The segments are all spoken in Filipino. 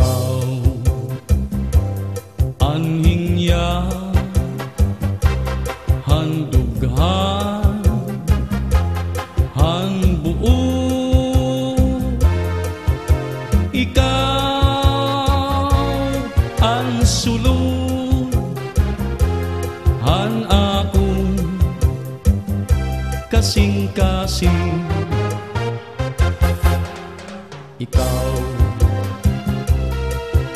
Ikaw, anhing ya, handughan, hanbuo. Ikaw, ang sulod, han akong kasing-kasing. Ikaw,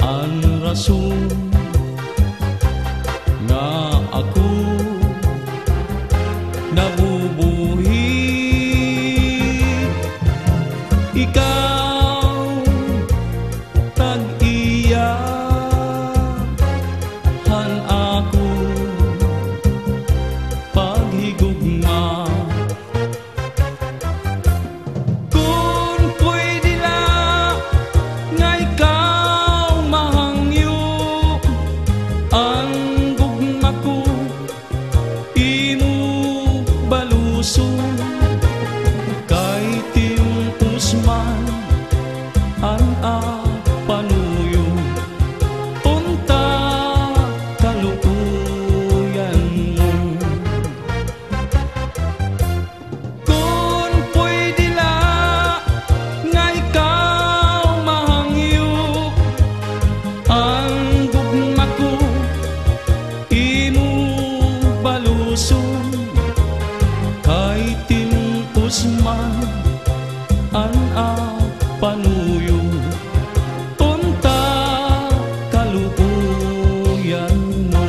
ang rason nga ako nabubuhi. Ikaw, tag-iya, han ako paghigugma. Kung pwede lang nga ikaw mahangyo, ang gugma ko imo balusong. Kay timpos man ang panuyo, unta kalukuyan mo. Kung pwede lang nga ikaw mahangyo, ang gugma ko imo balusong. Kay timpos man ang panuyo, unta kalukuyan mo.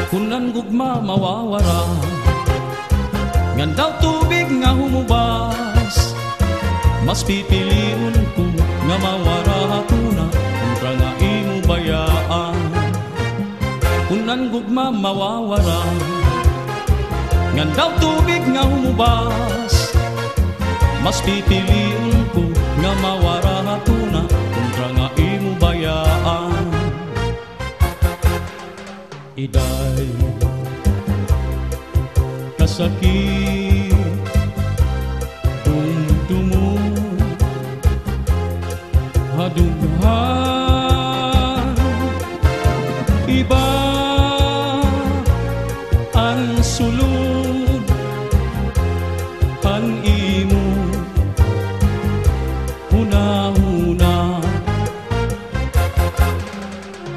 Kung ang gugma mawawara, ngan daw tubig nga humubas, mas pipiliun ko nga mawara ako na kontra nga imo bayaan. Kung ang gugma mawawara, ngan daw tubig nga humubas, mas pipiliun ko nga mawara ako na kontra nga imo bayaan. Iday kasakit dumdumo, hadughan, iba ang sulod, han imo huna-huna.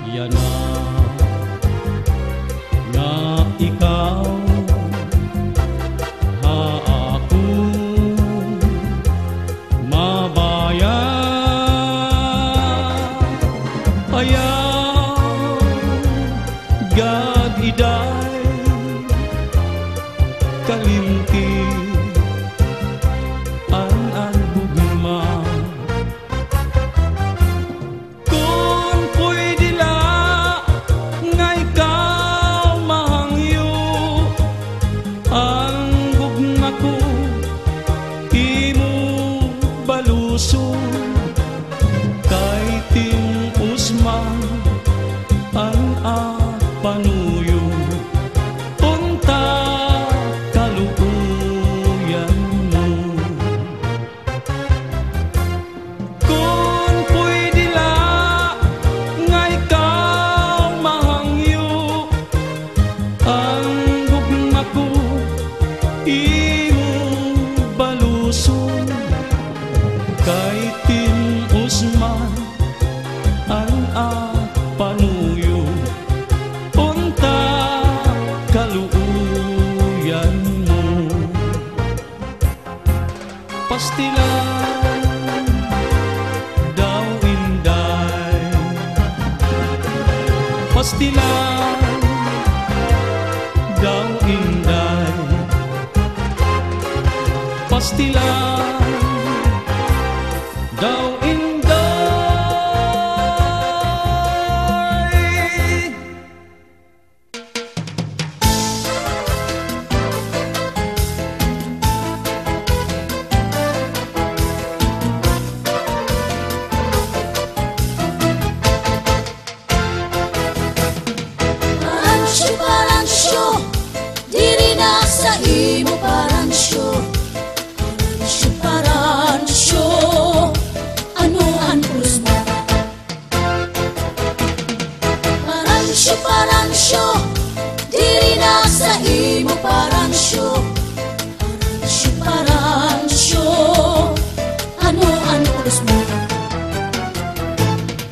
Yana nga ikaw, ha ako mabayan. Ayaw gag-iday kalimti ang gugma. Kung pwede lang nga ikaw mahangyo, ang gugma ko imo balusong. Kay timpos man ang panuyo, unta kalukuyan mo. Kung pwede lang nga ikaw mahangyo, ang gugma ko imo balusong. Kay timpos man ang panuyo, unta kalukuyan mo. Pastilan daw inday, pastilan daw inday, pastilan daw inday. paransyo, diri na sa imo paransyo. Paransyo, ano ang pulos mo?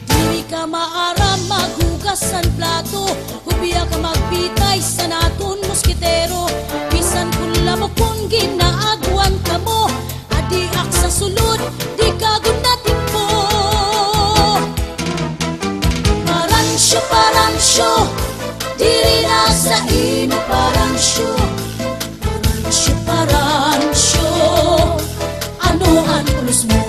Diri ka maaram maghugasan plato, hubiya ka magbitay sa naton moskitero. Bisan kula mo kung ginaagwan ka mo, adiak sa sulod, di ka gunatin po. Paransyo, paransyo, diri na sa imo paransyo. Paransyo, paransyo, ano ang pulos mo?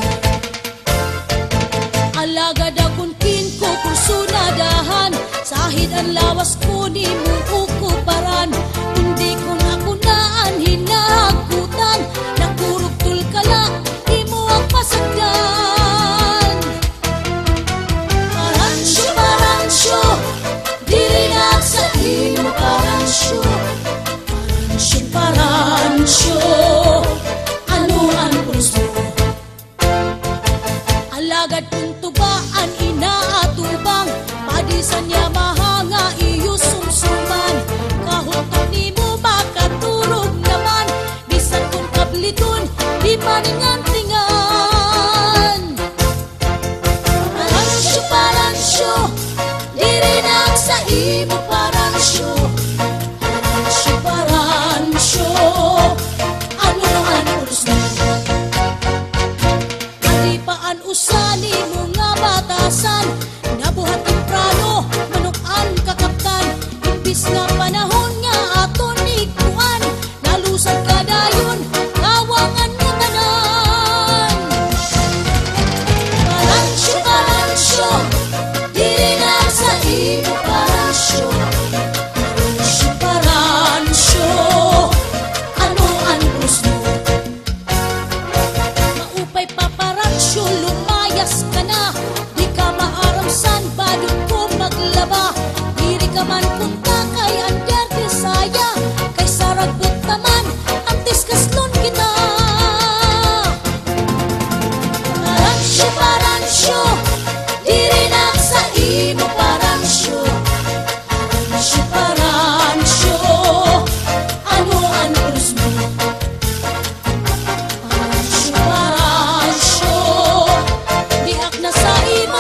Alagad akong kinko kung sunadahan, sahid ang lawas ko ni mo ukuparan. Hindi ko na kunaan hinahagutan, nakurugtul ka lang, di mo ang pasagdan. Paransyo, paransyo, diri na sa imo paransyo. Paransyo, paransyo, ano ang pulos mo? Alagad kong tubaan inaatubang, padisan niya mahanga iyo sumsuman. Kahuntok ni mo makaturog naman, bisan kong kabliton di maningan-tingan. Paransyo, paransyo, diri na sa imo paransyo. Paransyo, paransyo, ano ang pulos mo? Kalipaan usani mo nga batasan, nabuhat temprano, manukan kakaptan. Imbis nga panahon nga aton ikuan, nalusad ka dayon, kawangan mo tanan. Paransyo, paransyo, diri na sa imo paransyo. Paransyo, paransyo, ano ang pulos mo? Maupay pa paransyo, lumayas ka na, di ka maaramsan, badong ko maglaba. Diri ka man punta kay Ander Tisaya, kay Saragbot naman, antis kaslon kita. Paransyo, paransyo, diri na sa imo paransyo. Paransyo, paransyo, ano ang pulos mo? Paransyo, paransyo, diak na sa imo.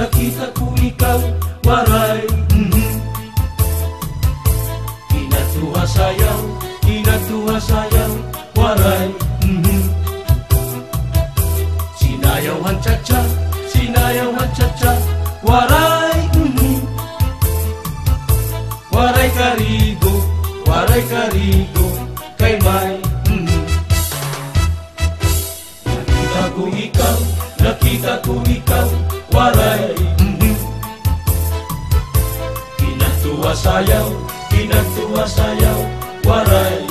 Nakita ko ikaw, waray. Kinatuwa sayaw, waray. Sinayawan cha-cha, waray. Waray karigo, kay may. Nakita ko ikaw, waray. Kinatuwa sayaw, waray.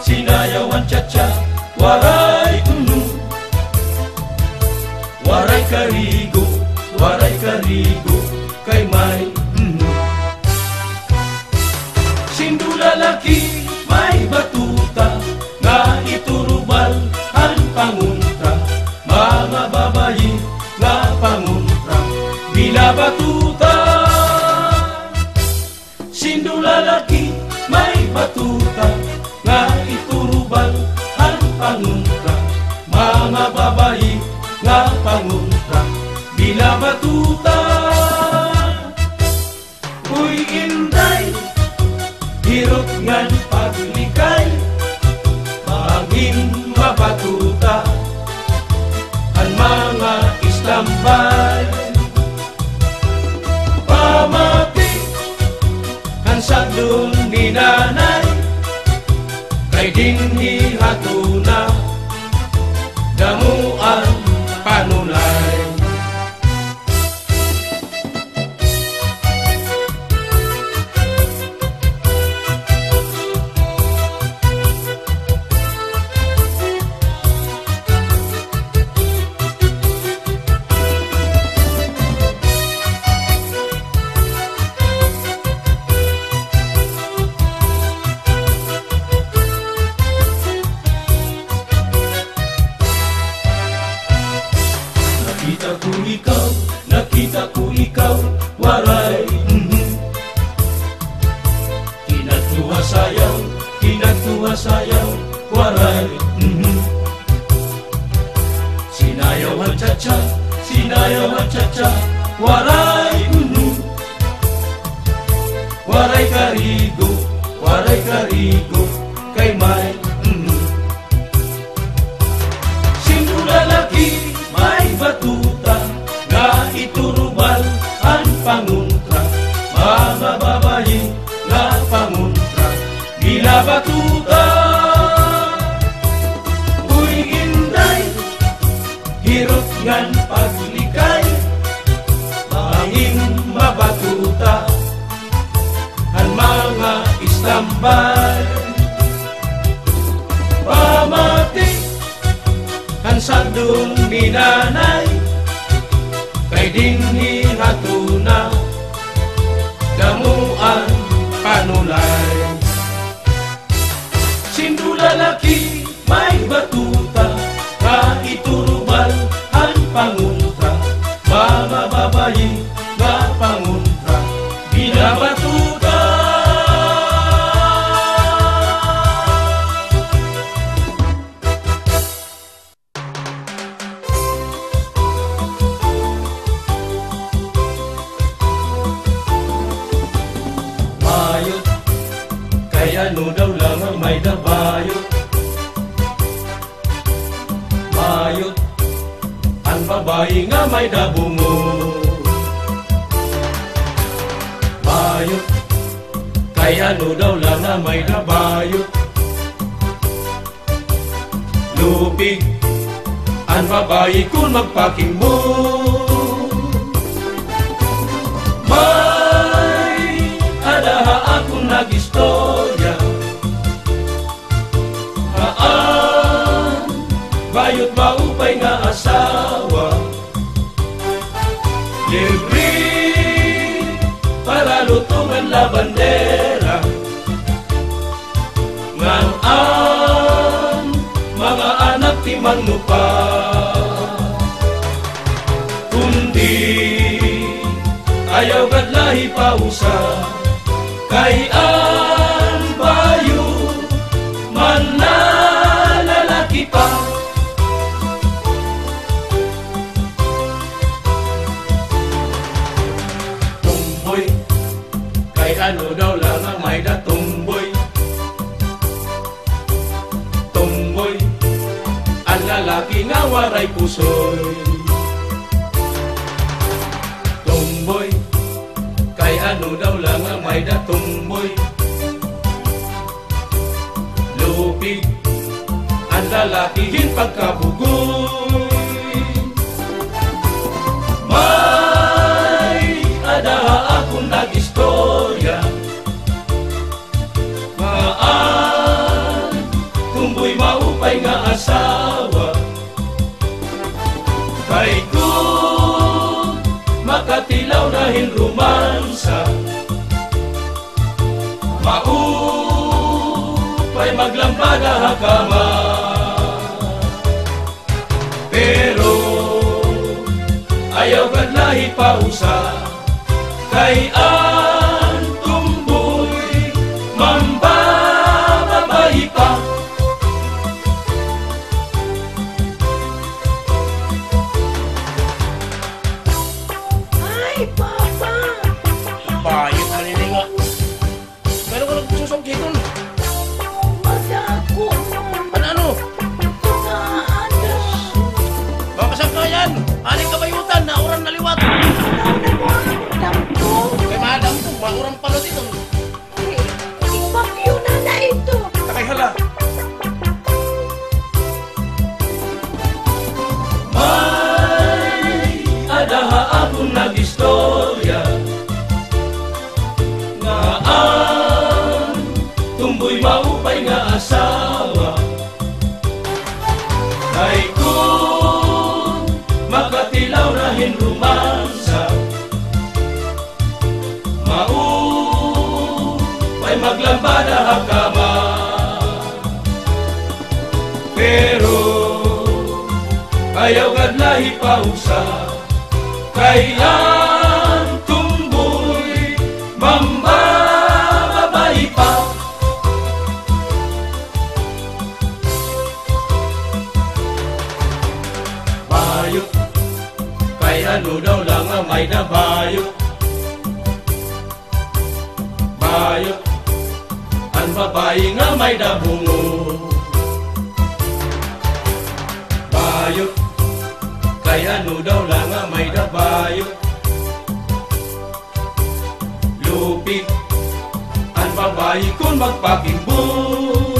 Sinayawan cha-cha, waray. Waray karigo, kay may. Sindulalaki, may batuta, nga iturubal ang panguntra. Mga babayi nga panguntra, bila batuta. Sindulalaki, may batuta, nga iturubal ang panguntra. Mga babayi nga panguntra, bila batuta. Uy inday, hirot ngan paglikay, maging mabatuta ang mga islambay. Pamati ang sadong ni nanay, kay dinhi hatuna, damuan panunay. sinayaw, waray, sinayaw ang cha-cha, sinayaw ang cha-cha, waray, waray karigo, kay may, sino lalaki, may batuta, nga iturubal, ang panguntra, mga babayi, nga panguntra, binabatuta. Uy, inday, hirot ngan paglikay, mahing mabatuta, ang mga istambay. Pamati, ang sadong minanay, kay dinhi hatuna, damuan panulay. Sindu lalaki, may batuta, ka iturubal, ang panguntra, mga babayi, nga panguntra, binabatuta. Bayot, kaya ano daw lang ang may dabayot. Bayot, ang babayi nga may dabungo. Bayot, kaya ano daw lang ang may dabayot. Lupig, ang babayi kung magpaking mo. Adaha akong nag-istorya, bayot maupay nga asawa, libre para lutungan la bandera, ngan mga anak ti magnupa, kundi ayaw gadlahi pausa, kay ang bayo man na lalaki pa. Tumboy, kay ano daw lang ang may datumboy. Tumboy, ang lalaki nga waray pusoy. Tumboy, kay ano daw lang ang may datumboy. Lupig, ang lalakihin pagkabugoy. May adaha akong nag-istorya, tumboy maupay nga asawa, kay kung makatilaw na hinrumansa, maupay maglambada hakama. Pero ayaw gadlahi pausa, kay ang tumboy mambababayi pa. Ay, Papa! Bayot manilinga. Meron ka nagsusungkiton. Madako! Ano? Kunaanda! Mapasang ka yan. Aling kabayutan na orang naliwat. Dampo! Kay madam ko, maurang pala dito. Bagyo na ito! Takay hala. May adaha akong nag-istorya, nga ang tumboy maupay nga asawa, kay kung makatilaw na hinrumansa, maupay maglambada hakama. Pero ayaw gadlahi pausa, kay ang tumboy mambababayi pa. ano daw lang ang may nabayo. Bayo, ang babae nga may dabungo. Bayo, kaya ano daw lang ang may nabayo. Lupit, ang babae kung magpakimbong.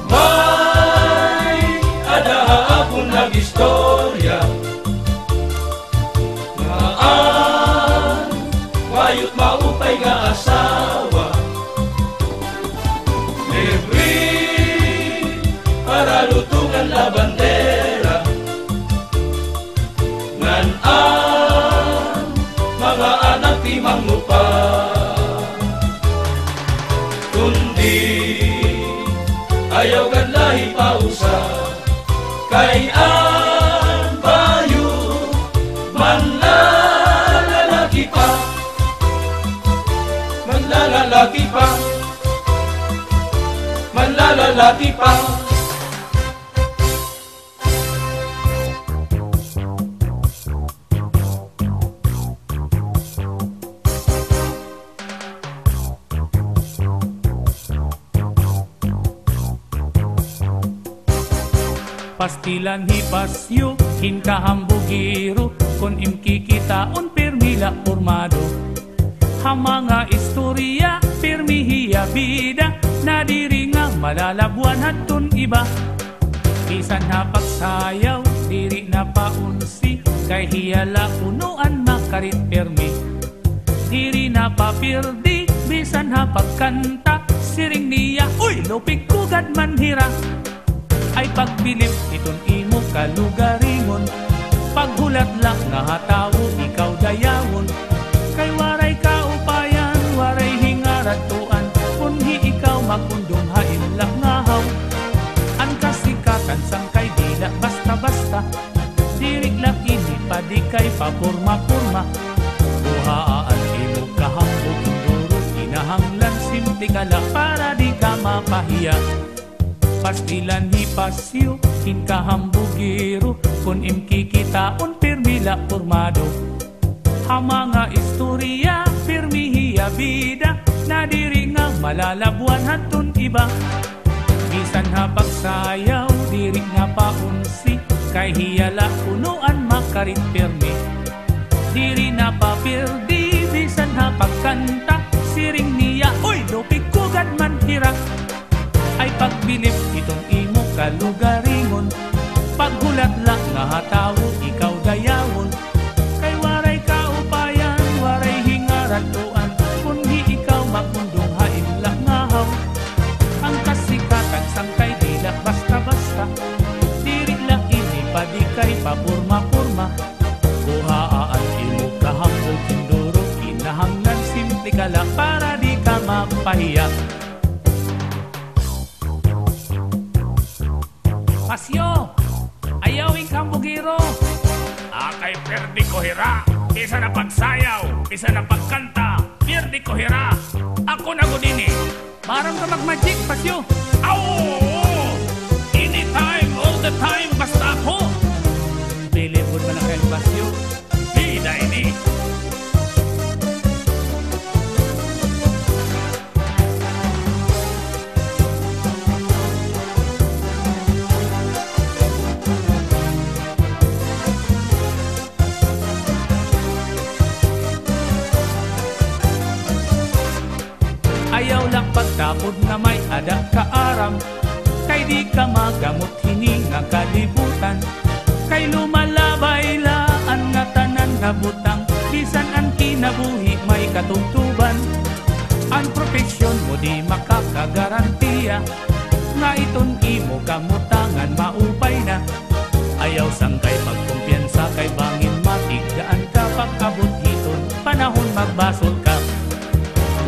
May adaha akong nag-istorya ngaan wayot maupay nga asawa. Libre para lutungan la bandera ngan mga anak ti manglupa. Kundi ayaw kan lahi pausa kay ang bayo manlalalaki pa, manlalalaki pa, manlalalaki pa. Pastilan hipasyo, hinkahambugiro, kon imkikitaon permila formado. Hamanga istorya, permihiya bida, nadiri nga malalabuan hatun iba. Bisan hapagsayaw, diri na paunsi, kay hiyala punuan makarit permi. Diri na papirdi, bisan hapagkanta, siring niya, uy, lupig kugad manhira. Ay pagbilip iton imo kalugaringon, paghulat lang nga hatawo ikaw dayawon. Kay waray kaupayan, waray hingaratuan, kunhi ikaw magundong hain lang ngahaw. Ang kasikatan sang kay dila basta-basta, dirig lang ini pa di kay papurma-purma. Buhaan imo kahambog duro, inahanglan simple kala para di ka mapahiya. Pastilan hipasyo, hinkahambugiro, kun imkikitaon permila formado. Hamanga istorya, permihiya bida, nadiri nga malalabuan hatun iba. Bisan hapagsayaw, diri nga paunsi, kay hiyala punuan makarit permi. Diri na papirdi, bisan hapagkanta, siring niya, uy, lupig kugad man hira. Ay pagbilip itong imo kalugaringon, paghulat lang nga hatawo ikaw dayawon. Kay waray kaupayan, waray hingaratuan, kunhi ikaw magundong hain lang ngahaw. Ang kasikatan sang kay dila basta-basta, diri lang ini pa di kay papurma-purma. Buhaan imo kahambog hinduro, kinahanglan simple kala para di ka mapahiya. Pasyo, ayawing kambugiro. Kay perdi ko hira, isa na pagsayaw, isa na pagkanta, perdi ko hira. Ako na gudini. Parang ka mag-magic, Pasyo. Aw! Anytime, all the time, basta ako. Bilibod mo na kayo, Pasyo. Bida ini. Ayaw lang pagtapod na may ada kaaram, kay di ka magamot hininga kalibutan. Kay lumalabay laan nga tanan nga butang, bisan ang kinabuhi may katungtuban. Ang profesyon mo di makakagarantiya, nga iton imo kamutangan maupay na. Ayaw sang kay pagkumpiyansa, kay bangin matigdaan ka pag-abot hiton, panahon magbasol ka.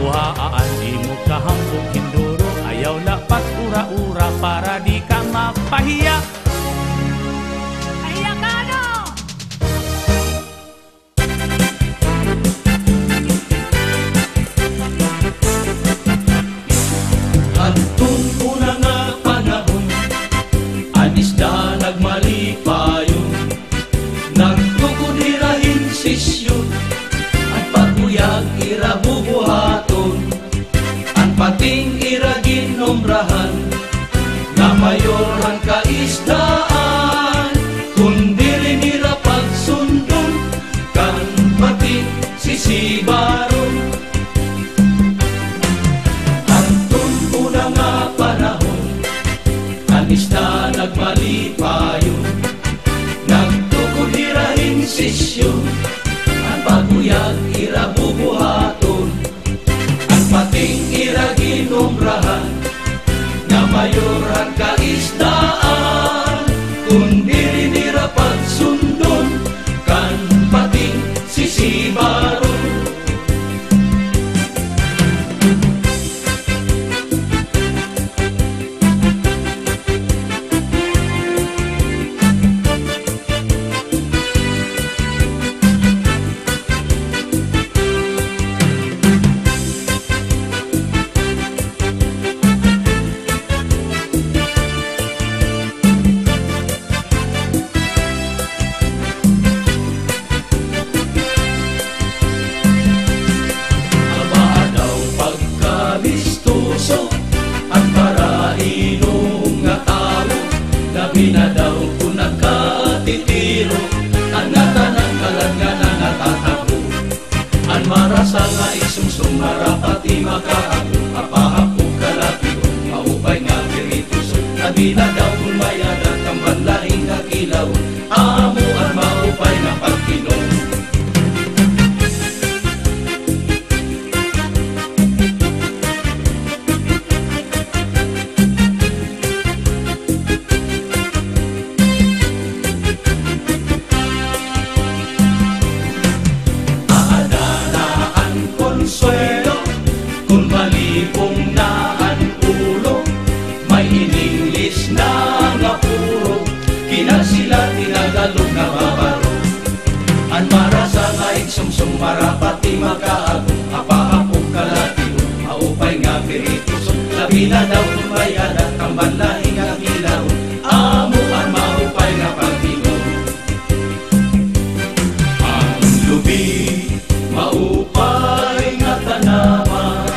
Buhaan imo kahambog hinduro, ayaw lapat ura-ura para di ka mapahiya. Ayakano! Hantun una nga panahon, anis da nagmalipayon. na mayorhan kaisdaan, kundi rinira pagsundon, kan pati sisibaron. Antun una nga panahon, ang isda nagmalipayon, nagtukod irahin sisyon, ang paguyag ira bubuhaton, ang pating ira ginumrahan, nga mayorhan kaisdaan, kundi rinira pagsundon, kan pating sisibaron. Binadaw ko nagkatitiro, ang natanang kalan nga nangatatago, ang marasa nga isumsum marapati makaago, apahapo kalapiro, maupay nga pirituso, na binadaw ko mayadat ang banlaing kakilaw, amo ang maupay na pagkinom. Kung malipong na ang ulo, may ininglis na nga puro, kinasila tinagalog na babaro. Ang marasa nga iksumsum marapati makaago, apahapong kalatiyo, maupay nga pirituso, labi na daw kumayadat ang banlaing nga kilaw, amo ang maupay nga pagkinom. Ang lubi, maupay nga tanaman,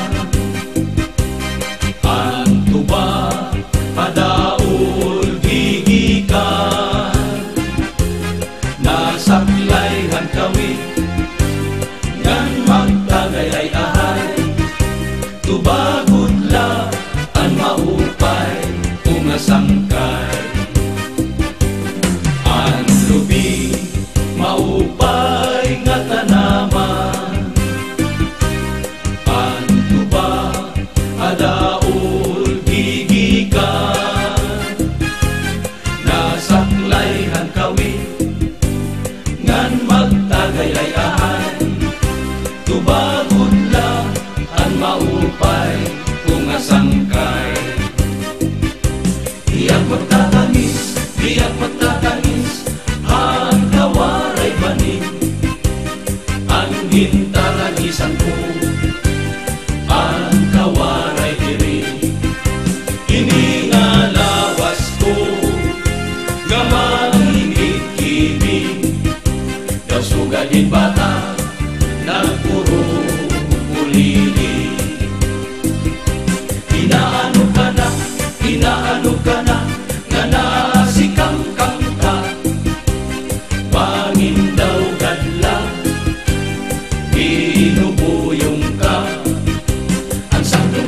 padaul gigikan, nasaklay han kawit, ngan magtagayay-ahay, tubagod la ang maupay, umasangkay. Ang lubi, maupay nga tanaman, ang tuba, padaul nasaklayhan kawit, ngan magtagayay-ahan, tubagod lang ang maupay, kung asangkay. Iyak magtatangis, ang kawaray banin, ang gintarangisan ko, ang kawaray diri, iningalawas ko, gamangingit-kibig, daw sugadin bata, nagpuro ulili. Inaano ka na, nga nasikangkang ka, pangin daw gadla, binubuyong ka, ang saktong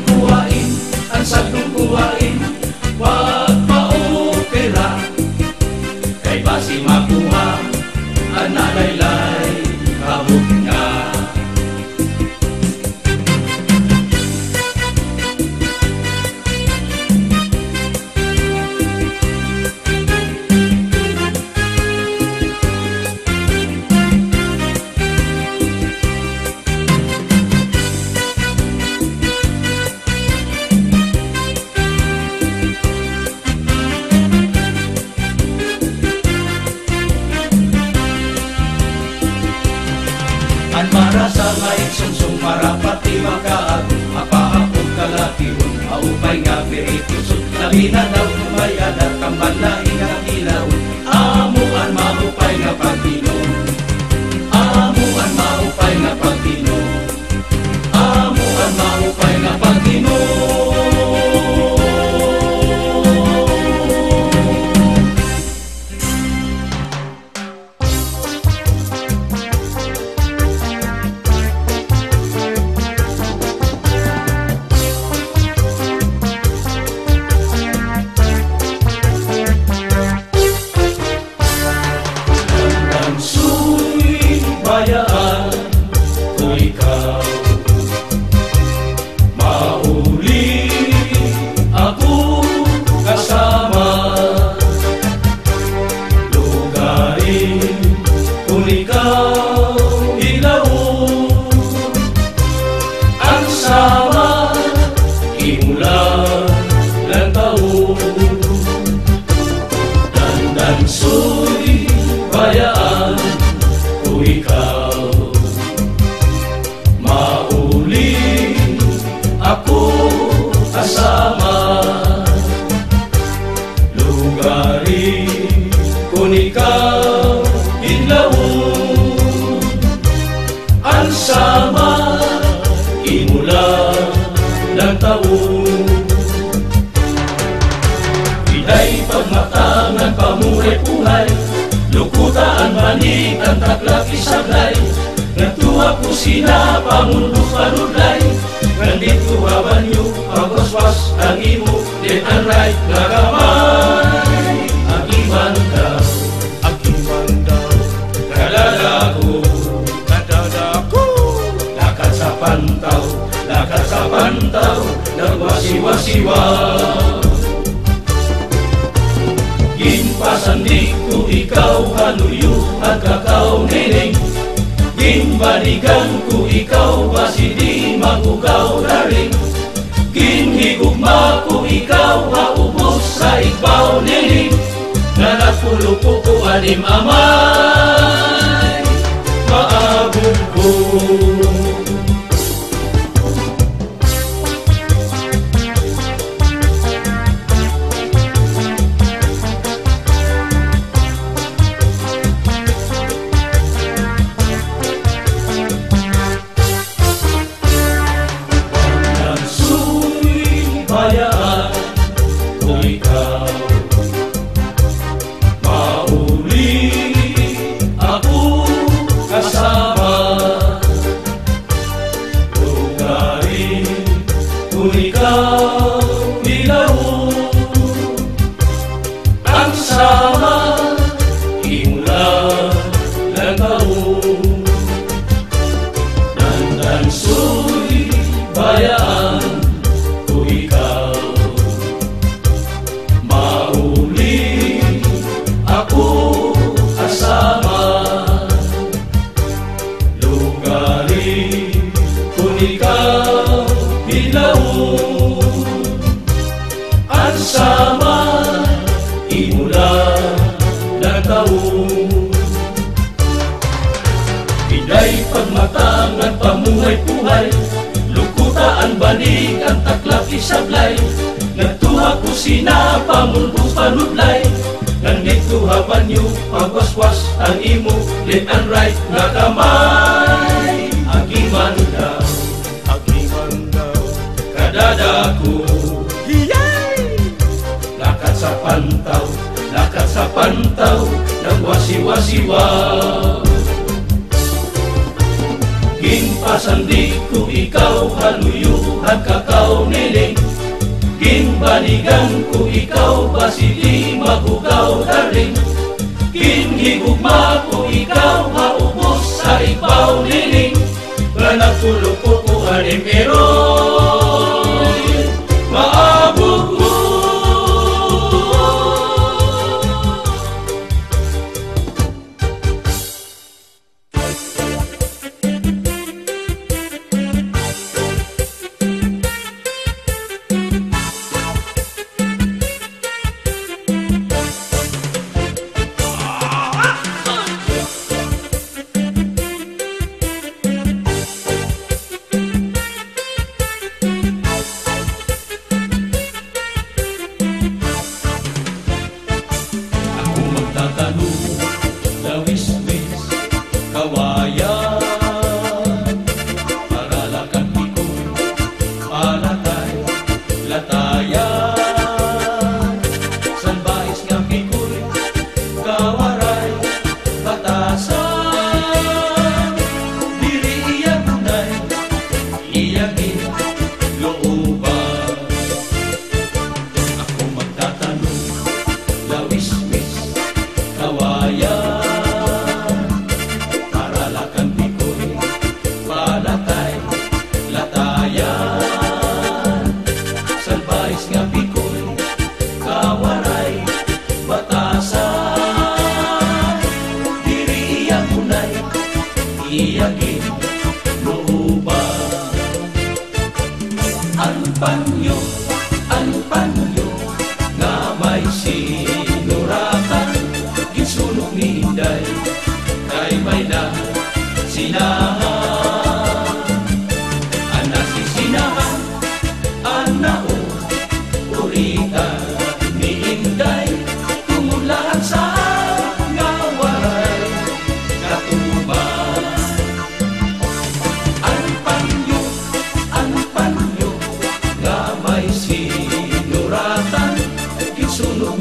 kuhain, wag pa-opera, kay basi makuha, ang nalaylay, kabog nga. Ang marasa nga iksumsum marapati makaago, mapahapong kalatiyon, maupay nga pirituso, labi na daw kumayadat ang banlaing nga ilaw, amo ang maupay nga pagkinom, amo ang maupay nga pagkinom, amo ang maupay nga pagkinom. Pilay pagmatangan pamuhay-puhay, lukutaan manig ang taglaki sablay. Nagtuwa po sina pamundo panudlay, nandito habanyo pagwaswas ang imo, left and right na kamay. Agiman daw, kadadako, lakad sa pantaw, nagwasiwa-siwa. Ginpasandig ko ikaw, haluyo at kakao nining. Ginbalikan ko ikaw, basi di magugaw daring. Ginhigugma ko ikaw, haubos sa ikbaw nining. Nanapulo ko ko anim amay, maabog ko. Pilay pagmatangan pamuhay-puhay, lukutaan banig ang taklap isablay. Nagtuha ko sina pamundo panudlay, nandito habanyo pagwaswas ang imo, left and right na kamay. Agiman daw, kadadako, lakad sa pantaw, nagwasiwa-siwa. Ginpasandig ko ikaw, haluyo at kakao niling. Ginbaligan ko ikaw, basi di magugaw daring. Ginhigugma ko ikaw, haubos sa ikbaw niling. Nanapulo ko ko anim eroy, maabog mo.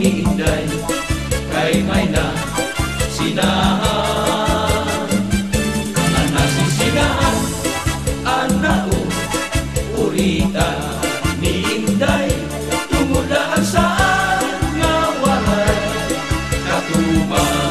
ni Inday, kay may na sinahan. Ang nasisigahan, ang naong uritan ni Inday, tungudaan saan nga walay katuman.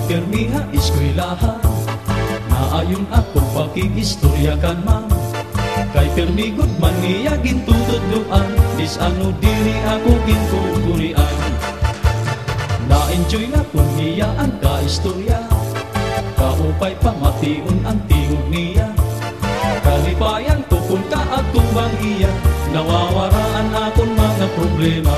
Permiha eskwelahan, naayon ako pakikistoryakan ma'am. Kay permi good man niya gintutudluan, dis ano diri ako gintuturian. Na-enjoy na ko niya ang kaistorya, kaupay pamation ang tingog niya. Kalipayan ko kung kaatubang iya, nawawaraan akong mga problema.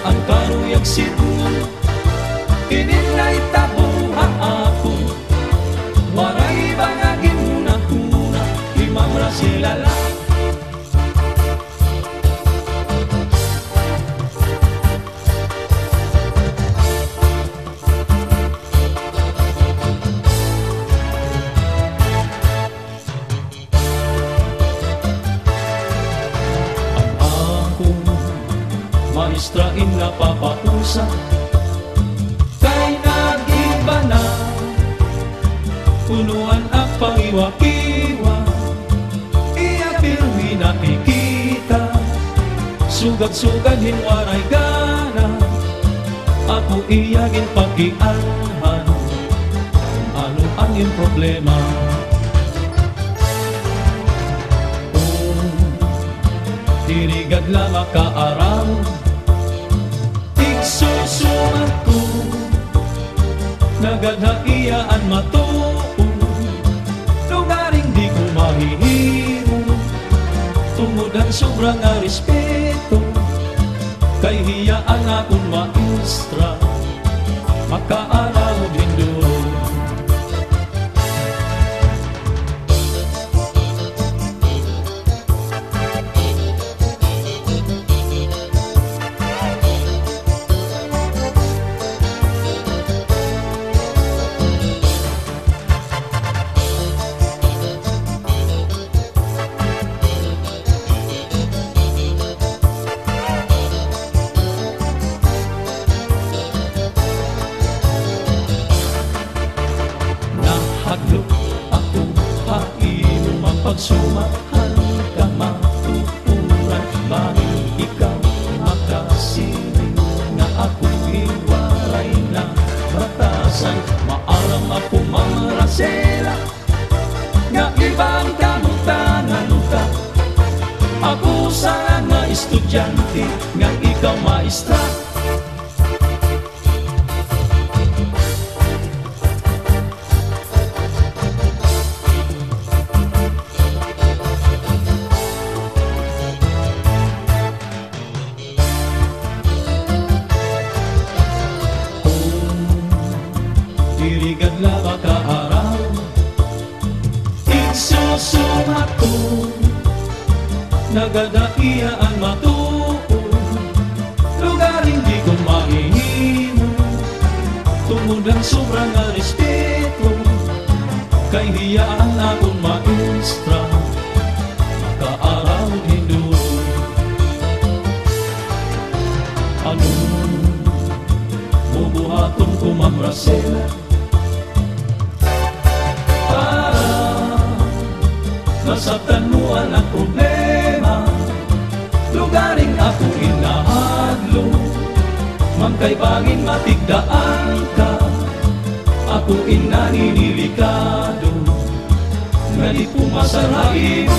Ang karuyag situ ininay tabuha ako, waray bangagin muna-huna, limang rasilala. Maestrain na papausa, kay nag-iba na, punuan ang pangiwa-kiwa, iya pirmi nakikita, sugad-sugad hinwaray gana, ako iyagin pakianhan, ano ang iyong problema. Dirigad lang makaaram, igsusumat ko, nagadhaiyaan matuon, lugaring di ko mahihimo, tungod ang sobrang respeto, kay hiyaan akong maestra, makaaraw din doon. pagsumahan ka matuturan, bakit ikaw makasiring na ako iwalay na batasan. Maaram ako marasela nga ibang kamutangan ka. Ako sana estudyante nga ikaw maestra. Dirigad la baka-araw, igsusumat ko, nagadaiaan matuon, lugaring di ko mahihimo, tungod ang sobrang respeto, kay hiyaan akong maestra, maka-araw hinduro. Ano, bubuhaton ko mamrasela, masabtan mo ang problema, lugaring ako inahadlo, magkaibangin matigdaan ka, ako inaninilikado, nga di pumasarain.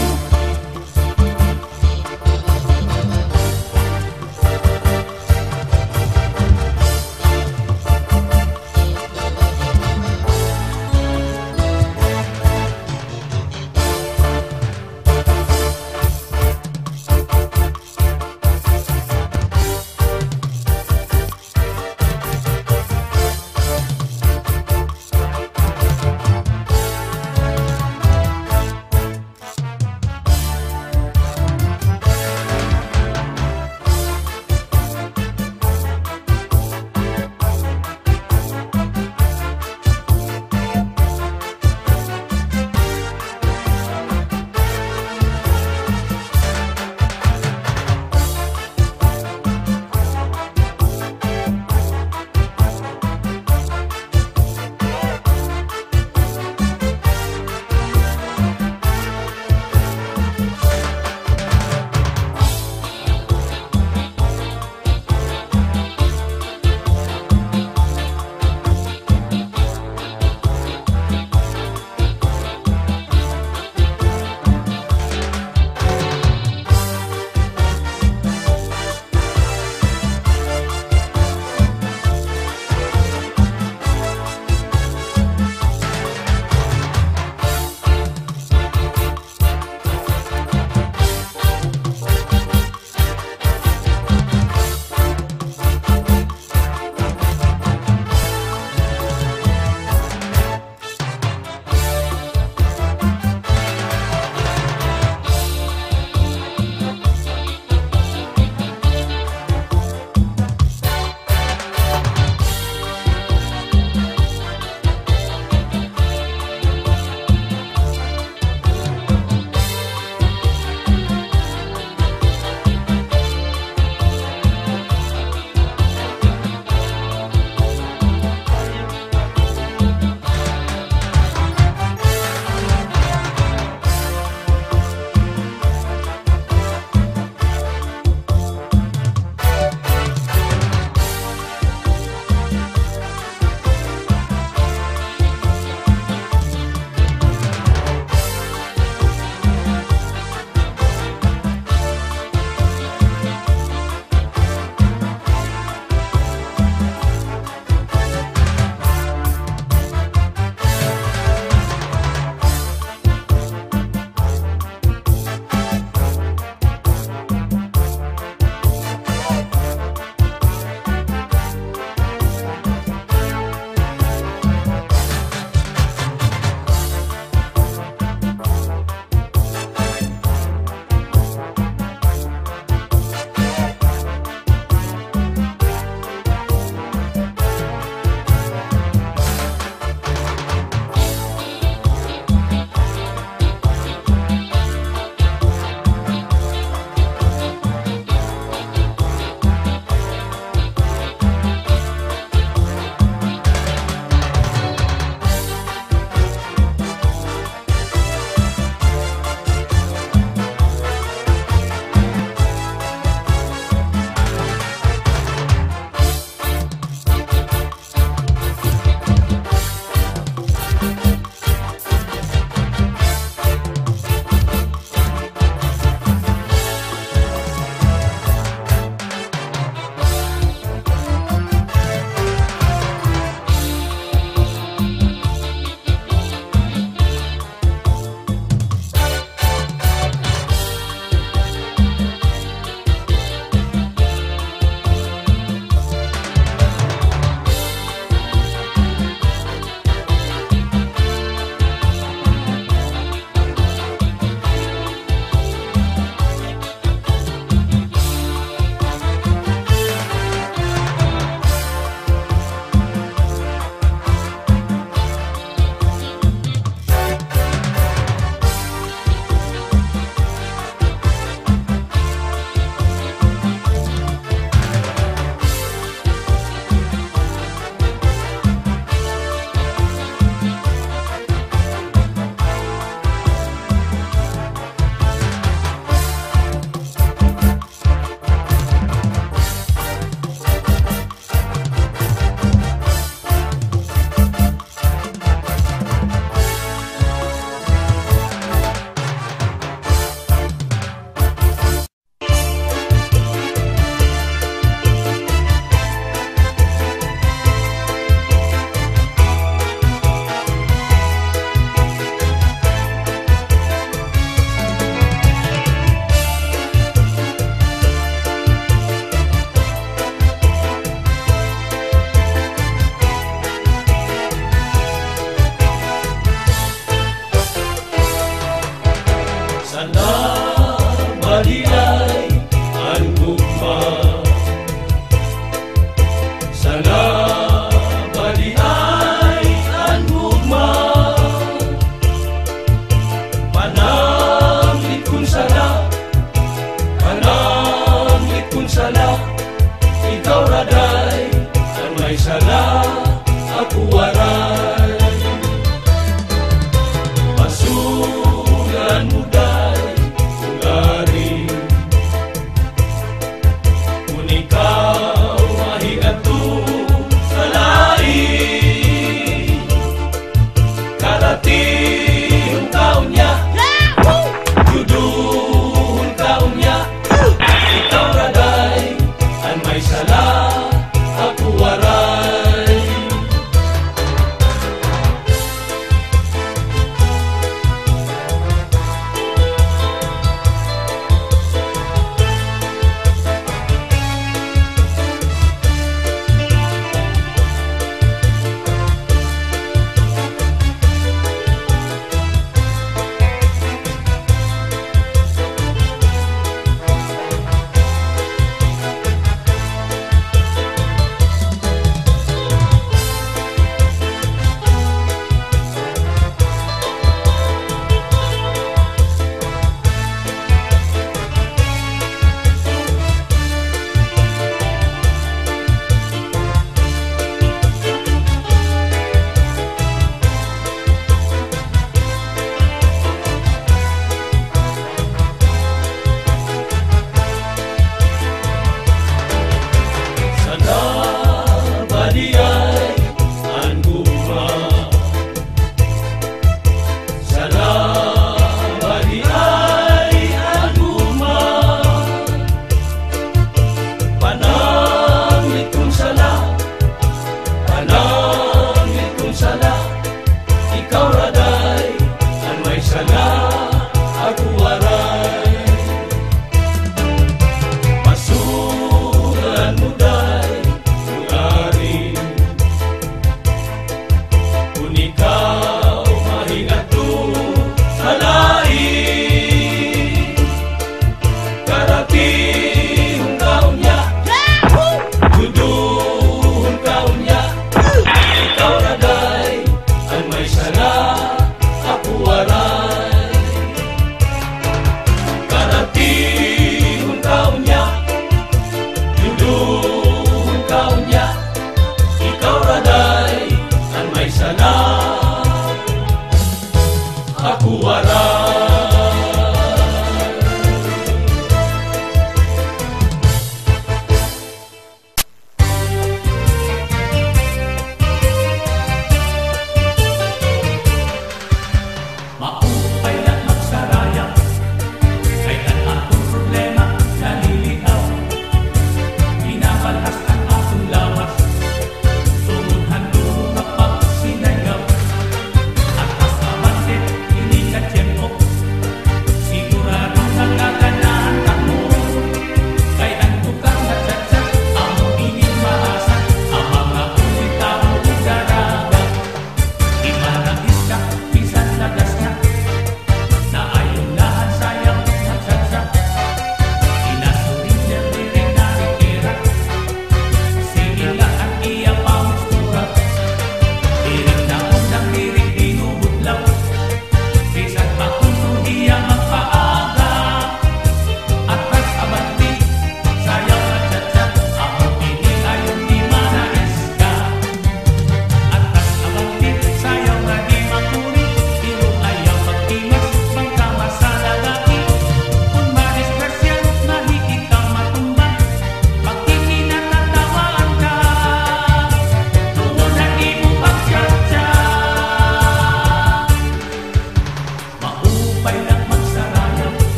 Salabadi ay anugma, manamlit kun sala, manamlit kun sala. Ikaw raday, ang may sala, ako waray. Pasulan mo day, ugari, kung ikaw mahiato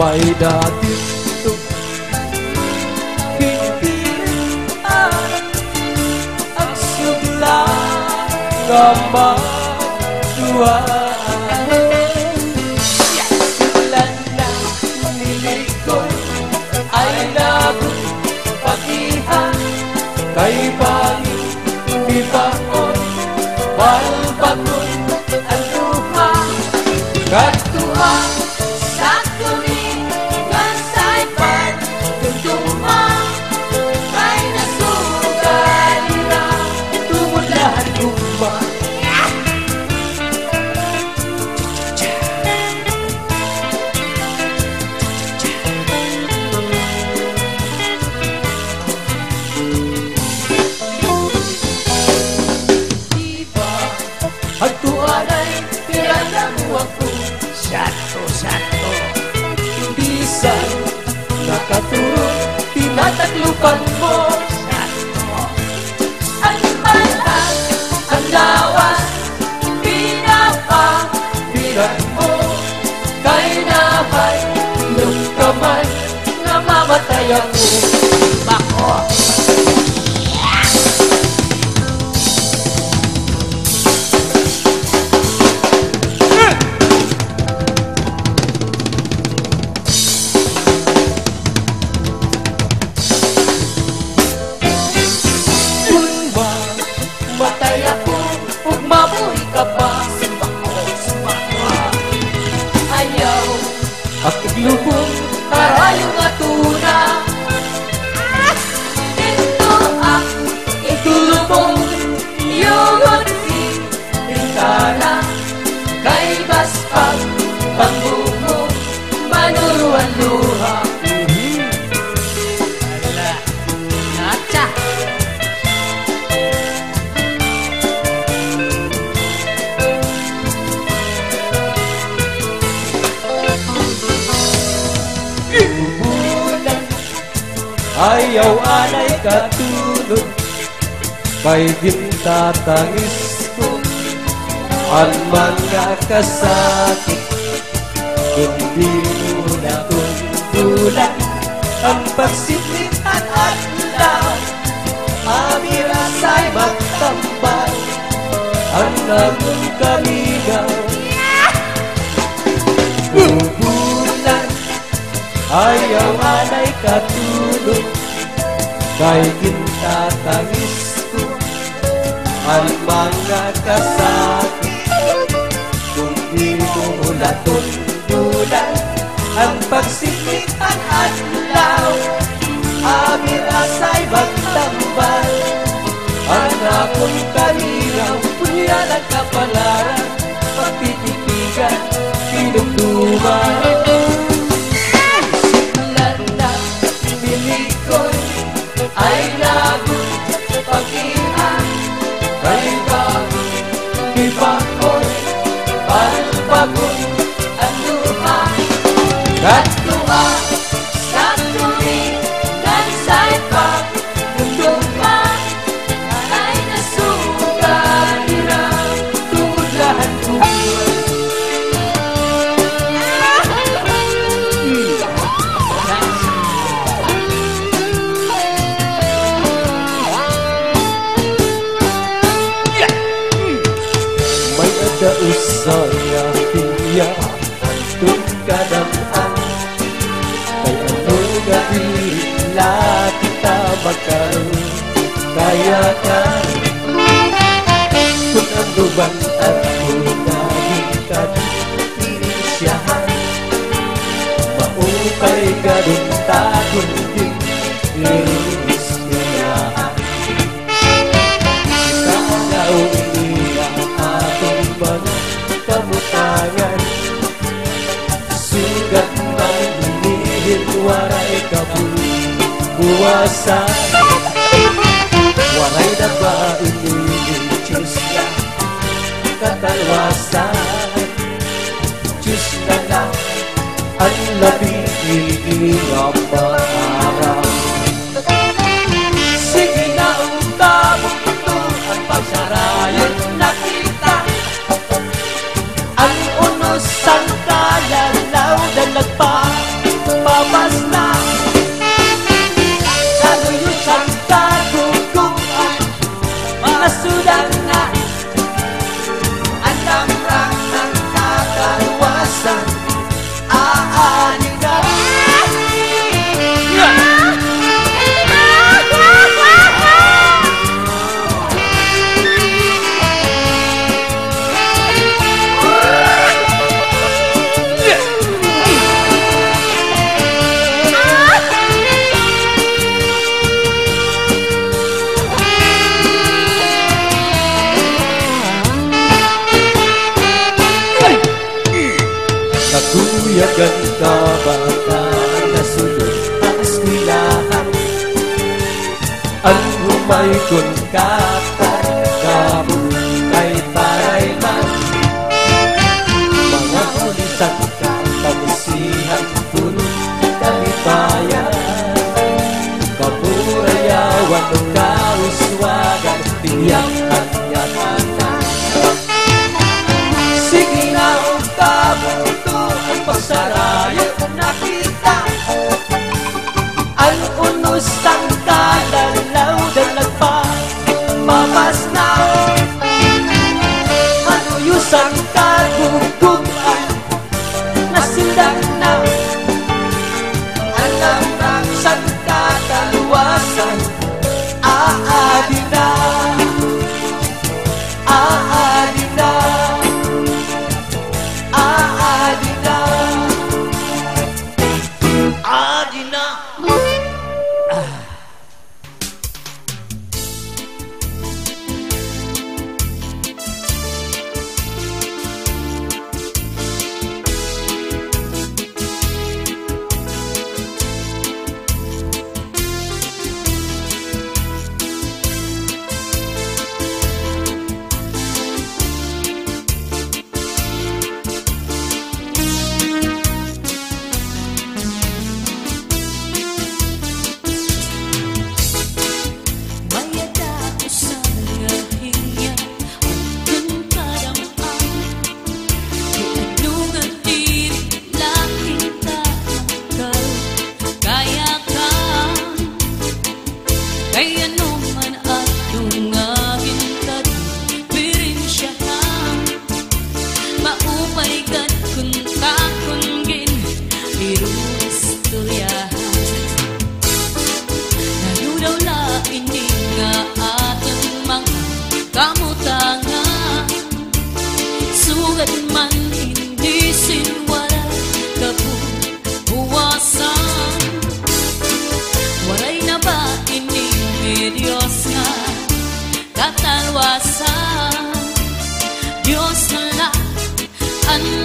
may dati ito hindi ang sugla na maduhaan. Simulan na nilikoy ay nagpagihan kay bangin ibaon balbagon ang luha katuwa sa tulingan sa'y pagtutuma kay nasugalira tumulahan lupa. Ang tuwan ay pinanang ako Sato Bisan nakaturong tinataglupan mo Sato ang malang ang lawas pinapabiran mo kay naman nung kamay na mamatay ako. Bako! Matay ako, ug mabuhi ka pa. Sumbako, ayaw ako glubong, karayong atuna. Ito ako, itulubong, iyong bintana. Kay baspag, pangbumo, manuruan luha. Nacha! Ayaw anay katulog kay gintatangis ko ang mga kasakit kundi mo na tuntulan ang pagsiklit at adlaw amira sa'y magtambal ang nagong kaligaw bubulan ayaw anay katulog kay gintatangis ko ang mga kasakit kung di mo natundulan ang pagsiklit at adlaw amir asa'y magtambal ang akong kalinaw punyan ang kapalaran pagtitipigan pinugduman ay lagot pag-ihan kay bago ibaon balbagon ang luha katuwa sa tulingan sa'y pagtutuma ay nasugalira tulahan buwan. Usaya hiya antong kadamhan kay ano gabila kita magkaroon kaya ka kung ang luban at kunaging kadisyahan maupay gadong takon din irisyahan kalaw iniya atong mga kamutangan sugat man hinihil waray kabuwasan waray na ba inihil Diyos na katalwasan Diyos na lang ang labing ilang maharap sige na utabong ito ang pagsarayan nakita ang unos ang kalalaw na nagpa Yagan ka baka nasulod ang eskwelahan. Ang humay kun kakabul kay taray man. Mga ulitan ka kamusihan punong kalipayan. Kapurayawan ng kauswagan tiyak at yatatan. Sige na ang kabuto ang pagsaraya nakita. Ang unos ang kalalaw dalag pa mamas na. Manuyos ang kagugupan nasindang na. Alam ng sang kataluwasan aadi na. Aadi na. Aadi na. Aadi na.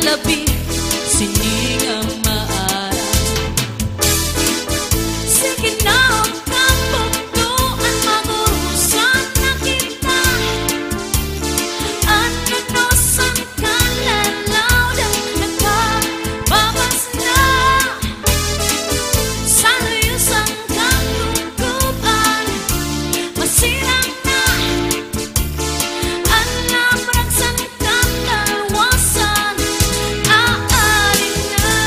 Labi siningang maaral. Sige na ang kabutuan magurusan na kita. Ananusan kalalaw daw nagkababas na. Sa luyos ang kagugupan masirang na. Alam ragsan kang dalwasan aari na.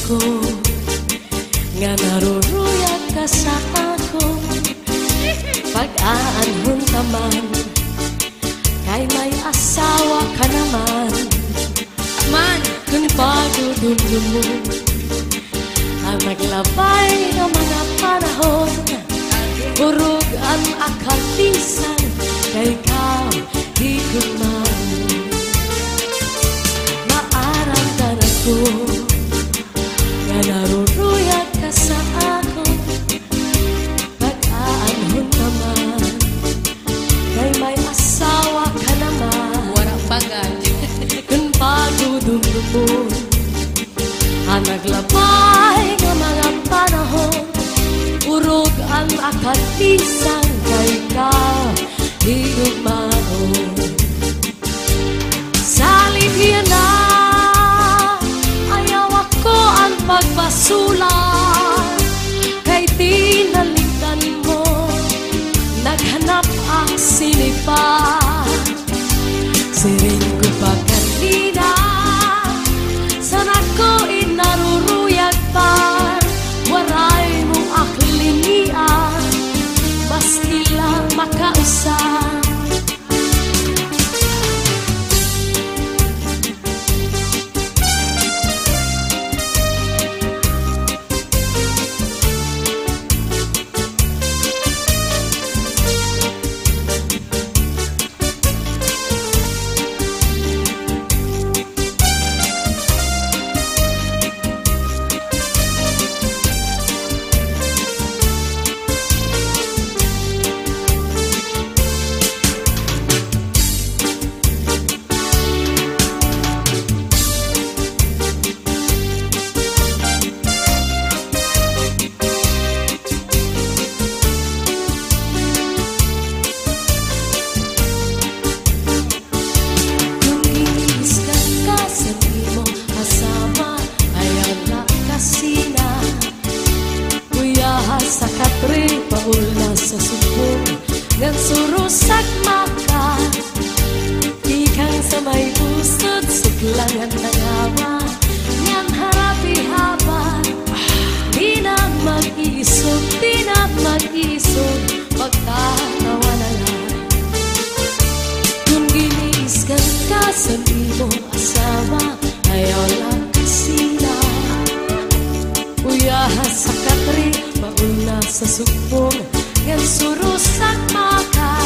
ko nga naruruyag ka sa ako. Pag-aanhon ka man, kay may asawa ka naman. Man, kung pagdudulong mo ang naglabay ng mga panahon, urog ang akatisan, kay ikaw higugman. Maaramdan ako nga naruruyag ka sa ako. Pag-aanhon naman, kay may asawa ka naman. Warang bagay. Kung pagdudulong ang naglabay ng mga panahon, urog ang akatisan, kay ikaw higugmaon. Salit yan na, ayaw ako ang pagbasula, kay tinalikdan mo, naghanap ang sinipa. Sirin ko pa kanina, sana ko inaruruyag pa, waray mong aklinian, maski lang makausap. Sa katre, paul na sa subong, ngan surusak maka. Ikang sa may pusod, suklangan ng awa, ngan harapi haba. Di na mag-isog, di na mag-isog, magtatawa na lang. Kung giniiskan ka sa imong asawa, ayaw lang kasina. Uyahas sa katre, mauna sa subong, ngan surusak maka.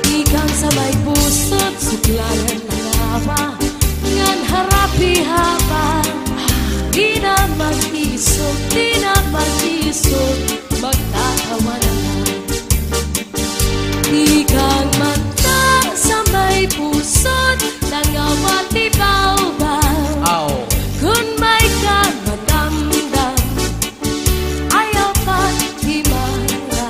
Ikang sa may pusod, suklangan ng awa, ngan harapi haba. Di na mag-isog, di na mag-isog, magtatawa na lang. Ikang mata sa may pusod, nangawati baw-baw. Kung may ka madamdam, ayaw pa himara.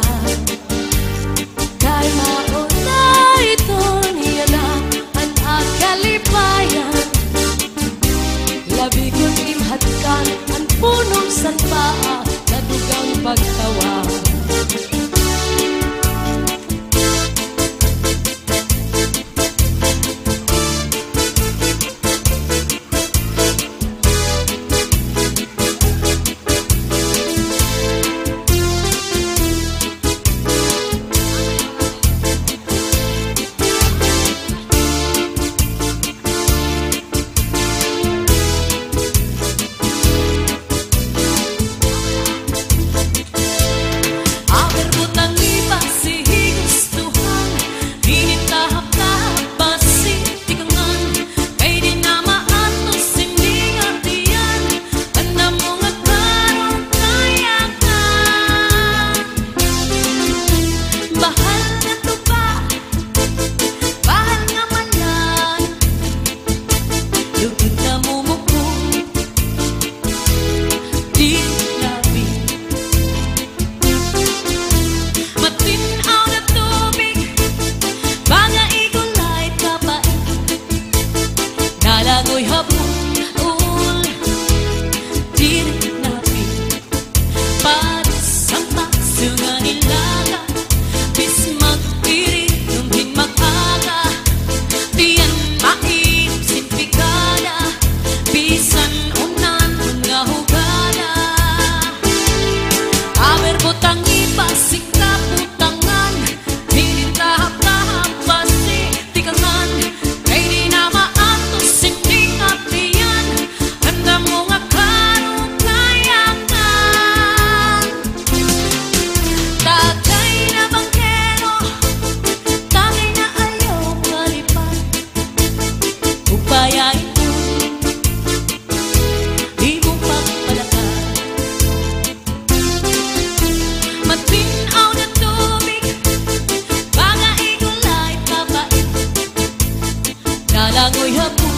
Dalangoy hapon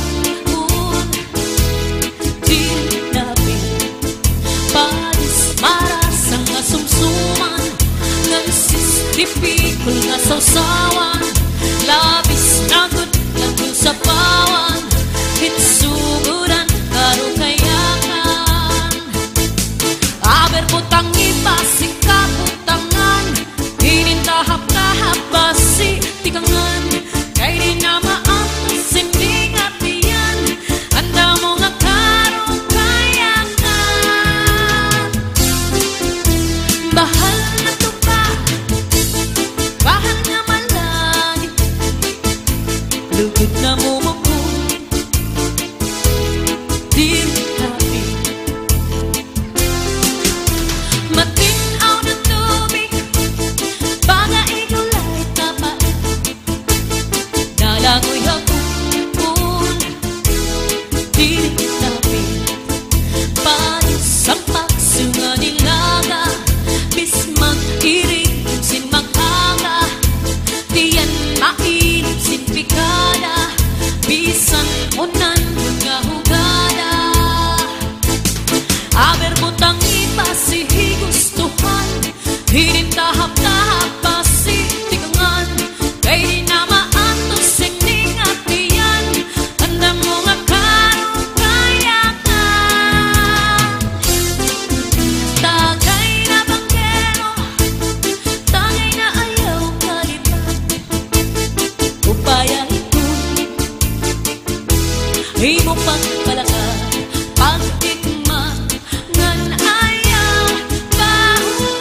di namin palis marasang nga sumsuman nga sistipikol nga sausawan labis na good lang kung sa pawan hitsuguran karo kayakan aber putang ibasing kaputangan hinintahap-tahap basi tikangan kay di na maatos sinding at iyan anda mo nga karong kayakan bahal na to pa bahal nga malagi lugod na mo Dalangoy hapon di namin panis ang pagsunga nilaga bismang iring sin mag-aga diyan mainit sin pikada bisan unan mga hugada aber butang ipasihi gustuhan hinintahap-tahap pasi tigangan kay di na imong pagpalakad pagtikma ngan ayaw bahuay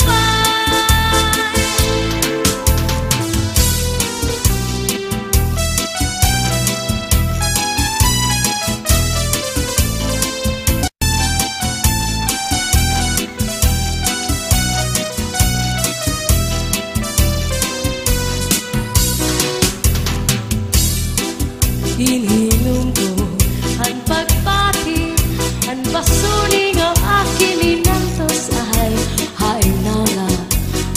Ininom ko ang pagbati ang basuni nga akin inantos ay hainala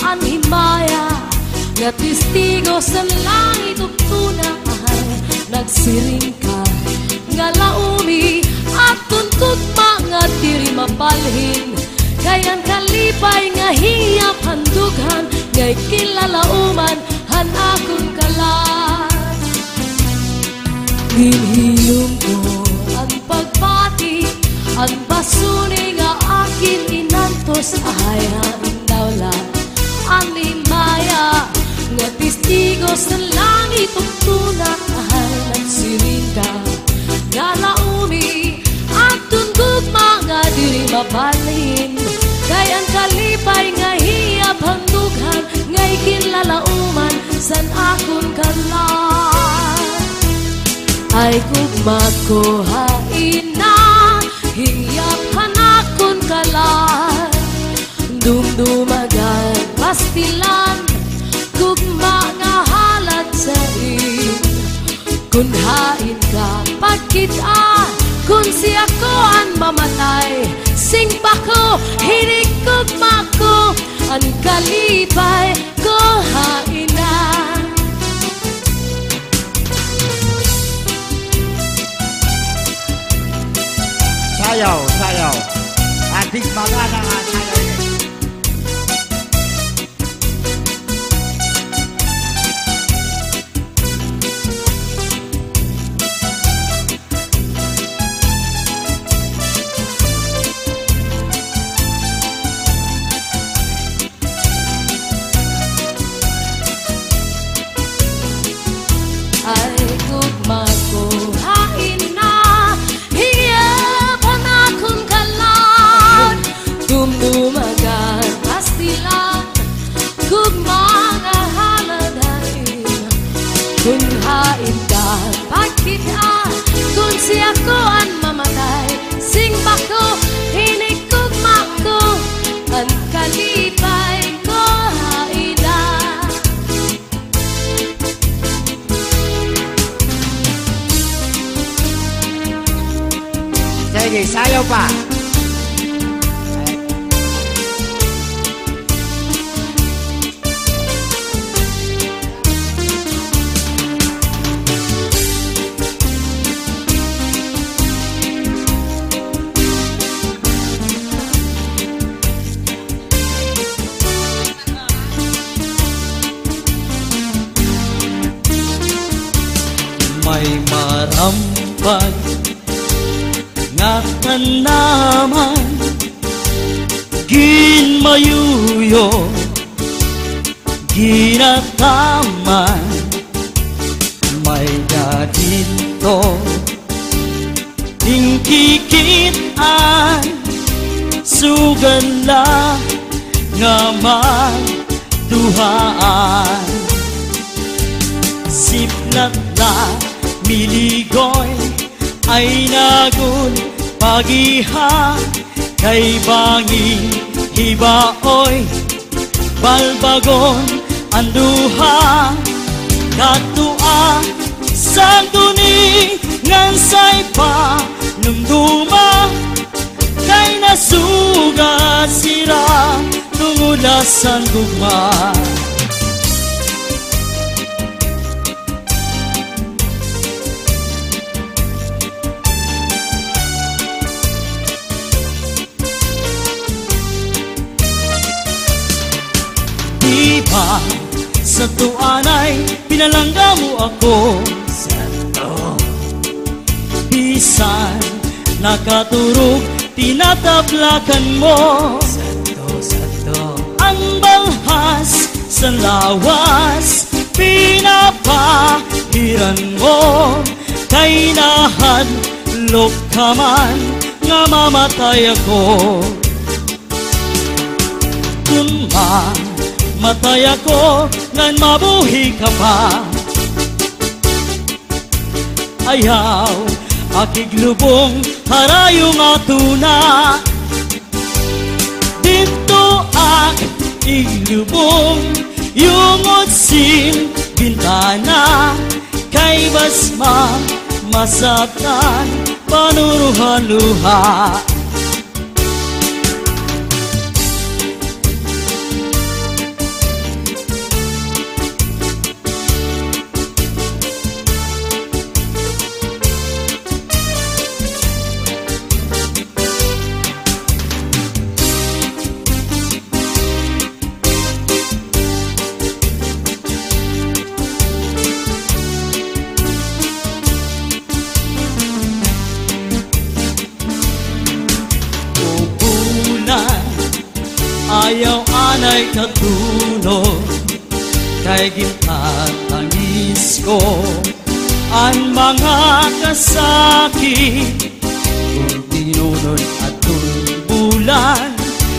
ang himaya nga testigo sa langit ug tuna ay nagsiring ka nga laumi at tuntut mga diri mapalhin kayan kalipay nga hiyap handughan ngay kilalauman han akong kalan Ginhiyong ko ang pagbati ang basuni nga akin inantos ay haindawlan ang limaya nga testigo sa langit ug tuna ay nagsirinda nga laumi at tundog mga diri mabalhin kay ang kalipay nga hiyap handughan ngay kinlalauman san akon kalan ay kugmako haina hiyap hanakon kalan dumdumagan pastilan kugma nga halad sa in kun hain ka pagkita kun siya ko ang mamatay sing pa ko hinig kugma ko ang kalipay ko haina sayaw ating magana nga sayaw ini ay gugma ko hain na hiyap hanakon kalan dumdumagan pastilan gugma nga haladain kun hain ka pagkita kun siya ko ang mamatay sing bako hinig gugma ko ang kalipay ko haina sige sayaw pa marampag nga tanaman ginmayuyo ginataman may dadito tingkikitan sugala nga magduhaan siplat na miligoy ay nagun pagiha kay banging hibaoy balbagon anduha katua sang duni ngansay pa numduma kay nasuga sira tungulasan gugma diba sa tuanay pinalangga mo ako santo bisan nakaturog tinatablakan mo santo santo ang balhas sa lawas pinapahiran mo kay nahadlok ka man nga mamatay ako kung matay ako ngan mabuhi ka pa ayaw akiglubong harayong atuna dito ak iglubong yung otsin bintana kay basma masatan panuruhan luha ayaw anay katuno kay gintatangis ko ang mga kasakit kung tinunod at bulan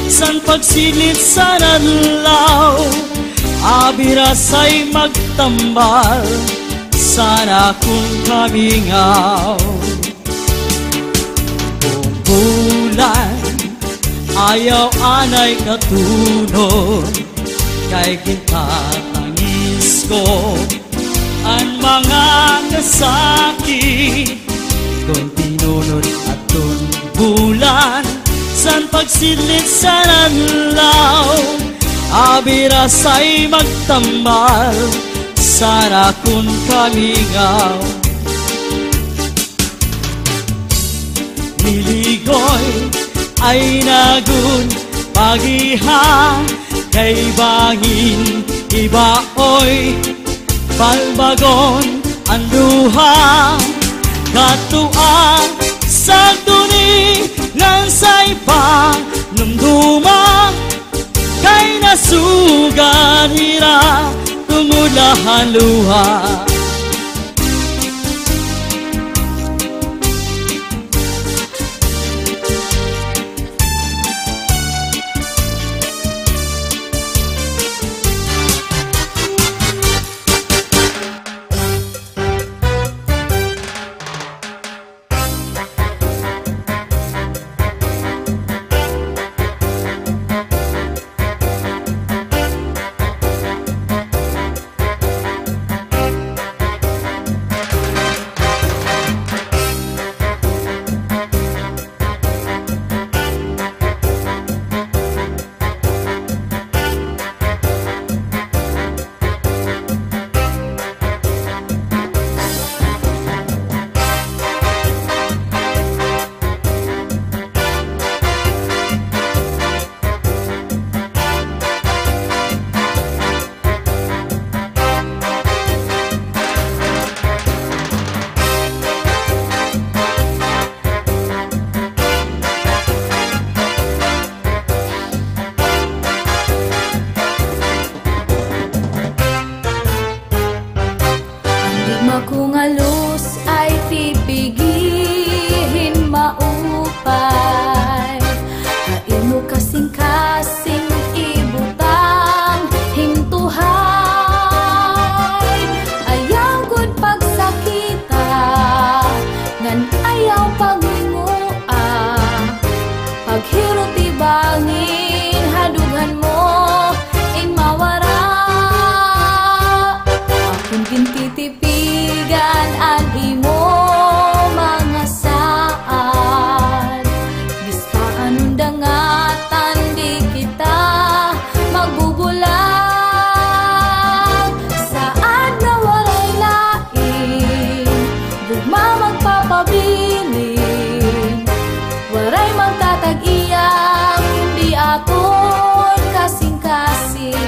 san pagsilit sa nanlaw abirasay magtambal sana kung kamingaw kung bulan ayaw anay katunod kay kintatangis ko ang mga kasakit kung tinunod at bulan san pagsilit sa nanlaw abirasay magtambal sana kung kamingaw niligoy ay nagun pagiha kay bangin ibaoy balbagon anduha katua sa duni ngansay pa numduma kay nasugan hira tungulahan luha Gugma magpapabilin, waray magtatag-iyang, kundi akon kasing-kasing.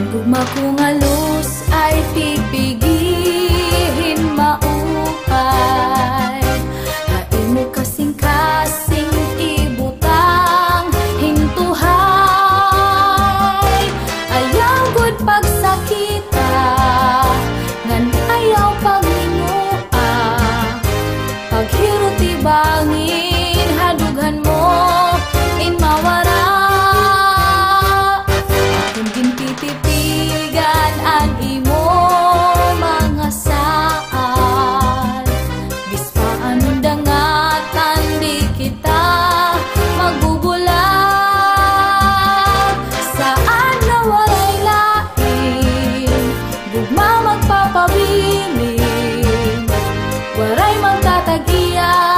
Gugma kong alus ay pipigihin maupay, hain mo kasing-kasing ibutang hintuhay. Ayaw gud pagsakita, ngan ayaw paglinua, paghirot ibangin hadughan mo in mawara. Titipigan an imo mga saan, bispa anong dangatan di kita magbubulang. Saan na walay lain, gugma magpapabilin, waray magtatag-iya.